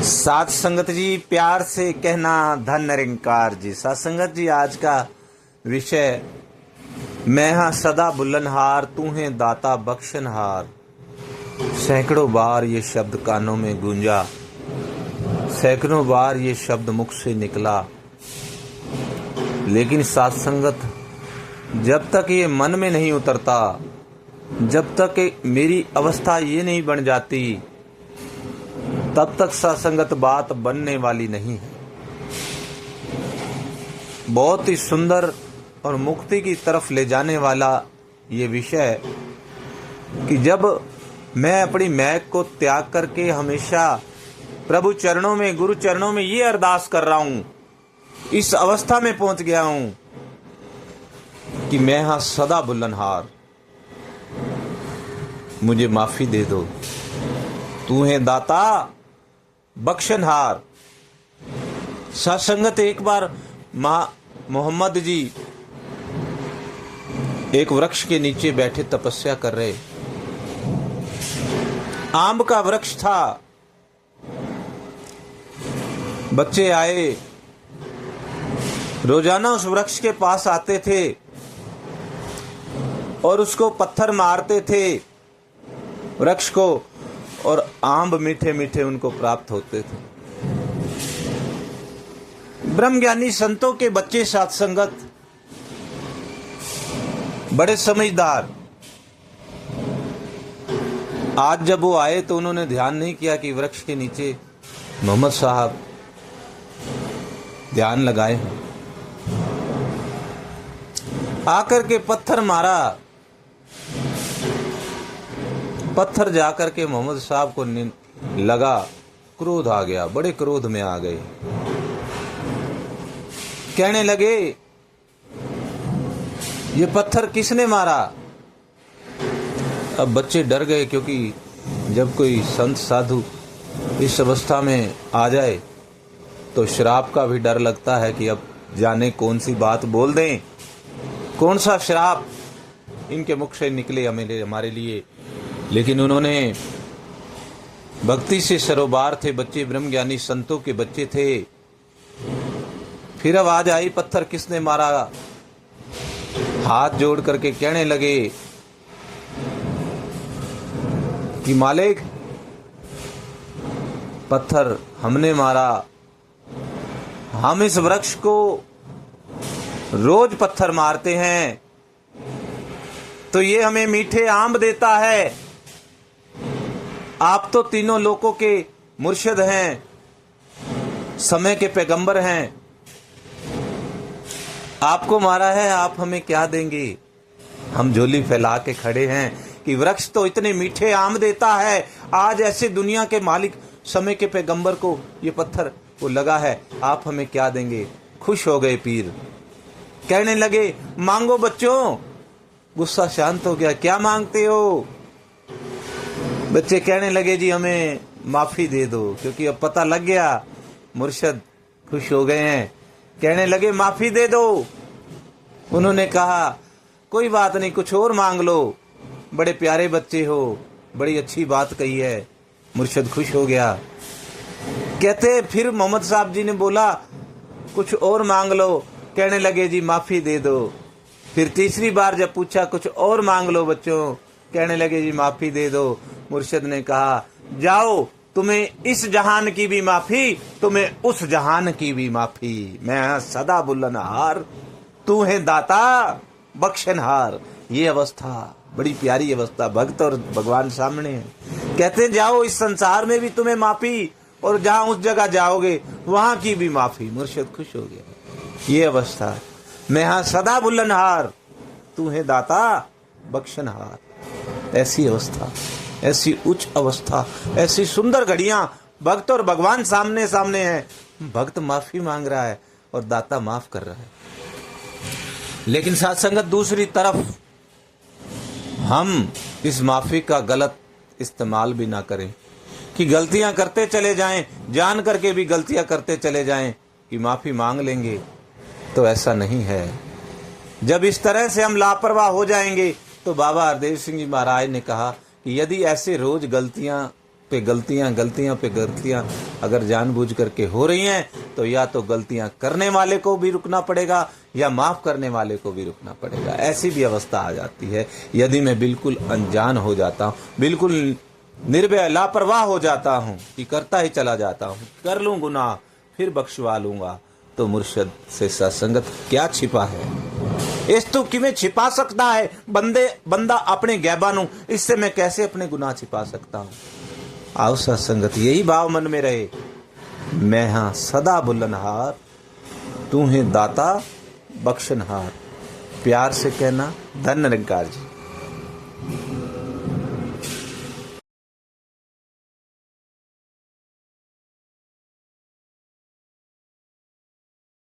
साथ संगत जी, प्यार से कहना धन निरंकार जी। साथ संगत जी, आज का विषय मैं हाँ सदा बुल्लनहार, तू है दाता बख्शनहार। सैकड़ों बार ये शब्द कानों में गूंजा, सैकड़ों बार ये शब्द मुख से निकला, लेकिन साथ संगत जब तक ये मन में नहीं उतरता, जब तक मेरी अवस्था ये नहीं बन जाती, तब तक सत्संगत बात बनने वाली नहीं है। बहुत ही सुंदर और मुक्ति की तरफ ले जाने वाला ये विषय कि जब मैं अपनी महक को त्याग करके हमेशा प्रभु चरणों में, गुरु चरणों में ये अरदास कर रहा हूं, इस अवस्था में पहुंच गया हूं कि मैं हाँ सदा बुल्लनहार, मुझे माफी दे दो, तू है दाता बख्शनहार। सत्संगत, एक बार मोहम्मद जी एक वृक्ष के नीचे बैठे तपस्या कर रहे। आम का वृक्ष था। बच्चे आए, रोजाना उस वृक्ष के पास आते थे और उसको पत्थर मारते थे वृक्ष को, और आम मीठे मीठे उनको प्राप्त होते थे। ब्रह्मज्ञानी संतों के बच्चे सत्संगत बड़े समझदार। आज जब वो आए तो उन्होंने ध्यान नहीं किया कि वृक्ष के नीचे मोहम्मद साहब ध्यान लगाए हैं। आकर के पत्थर मारा, पत्थर जाकर के मोहम्मद साहब को लगा, क्रोध आ गया, बड़े क्रोध में आ गए। कहने लगे, ये पत्थर किसने मारा? अब बच्चे डर गए, क्योंकि जब कोई संत साधु इस अवस्था में आ जाए तो श्राप का भी डर लगता है कि अब जाने कौन सी बात बोल दें, कौन सा श्राप इनके मुख से निकले हमारे लिए। लेकिन उन्होंने भक्ति से सरोबार थे, बच्चे ब्रह्मज्ञानी संतों के बच्चे थे। फिर आवाज आई, पत्थर किसने मारा? हाथ जोड़ करके कहने लगे कि मालिक, पत्थर हमने मारा। हम इस वृक्ष को रोज पत्थर मारते हैं तो ये हमें मीठे आम देता है। आप तो तीनों लोकों के मुर्शिद हैं, समय के पैगंबर हैं, आपको मारा है, आप हमें क्या देंगे? हम झोली फैला के खड़े हैं कि वृक्ष तो इतने मीठे आम देता है, आज ऐसे दुनिया के मालिक समय के पैगंबर को ये पत्थर वो लगा है, आप हमें क्या देंगे? खुश हो गए पीर, कहने लगे, मांगो बच्चों। गुस्सा शांत हो गया, क्या मांगते हो? बच्चे कहने लगे, जी हमें माफी दे दो, क्योंकि अब पता लग गया, मुर्शिद खुश हो गए हैं। कहने लगे, माफी दे दो। उन्होंने कहा, कोई बात नहीं, कुछ और मांग लो, बड़े प्यारे बच्चे हो, बड़ी अच्छी बात कही है। मुर्शिद खुश हो गया। कहते फिर मोहम्मद साहब जी ने बोला, कुछ और मांग लो। कहने लगे, जी माफी दे दो। फिर तीसरी बार जब पूछा, कुछ और मांग लो बच्चों, कहने लगे, जी माफी दे दो। मुर्शिद ने कहा, जाओ, तुम्हें इस जहान की भी माफी, तुम्हें उस जहान की भी माफी। मैं सदा बुल्लनहार, तू है दाता बख्शनहार। ये अवस्था बड़ी प्यारी अवस्था, भक्त और भगवान सामने है। कहते जाओ, इस संसार में भी तुम्हें माफी, और जहां उस जगह जाओगे वहां की भी माफी। मुर्शिद खुश हो गया। ये अवस्था, मैं हाँ सदा बुल्लनहार, तू है दाता बख्शनहार। ऐसी अवस्था, ऐसी उच्च अवस्था, ऐसी सुंदर घड़ियां, भक्त और भगवान सामने सामने हैं। भक्त माफी मांग रहा है और दाता माफ कर रहा है। लेकिन साथ संगत, दूसरी तरफ हम इस माफी का गलत इस्तेमाल भी ना करें कि गलतियां करते चले जाएं, जान करके भी गलतियां करते चले जाएं कि माफी मांग लेंगे, तो ऐसा नहीं है। जब इस तरह से हम लापरवाह हो जाएंगे तो बाबा हरदेव सिंह जी महाराज ने कहा कि यदि ऐसे रोज गलतियां पे गलतियां अगर जानबूझ करके हो रही हैं तो या तो गलतियां करने वाले को भी रुकना पड़ेगा या माफ करने वाले को भी रुकना पड़ेगा। ऐसी भी अवस्था आ जाती है यदि मैं बिल्कुल अनजान हो जाता हूँ, बिल्कुल निर्भय लापरवाह हो जाता हूँ कि करता ही चला जाता हूँ, कर लूँ गुनाह फिर बख्शवा लूंगा, तो मुर्शद से सत्संगत क्या छिपा है। इस तो किमें छिपा सकता है बंदा अपने गैबा नू, इससे मैं कैसे अपने गुनाह छिपा सकता हूँ। आओ सत्संगत यही भाव मन में रहे, मैं हाँ सदा बुलनहार, तू है दाता बख्शनहार। प्यार से कहना धन निरंकार जी।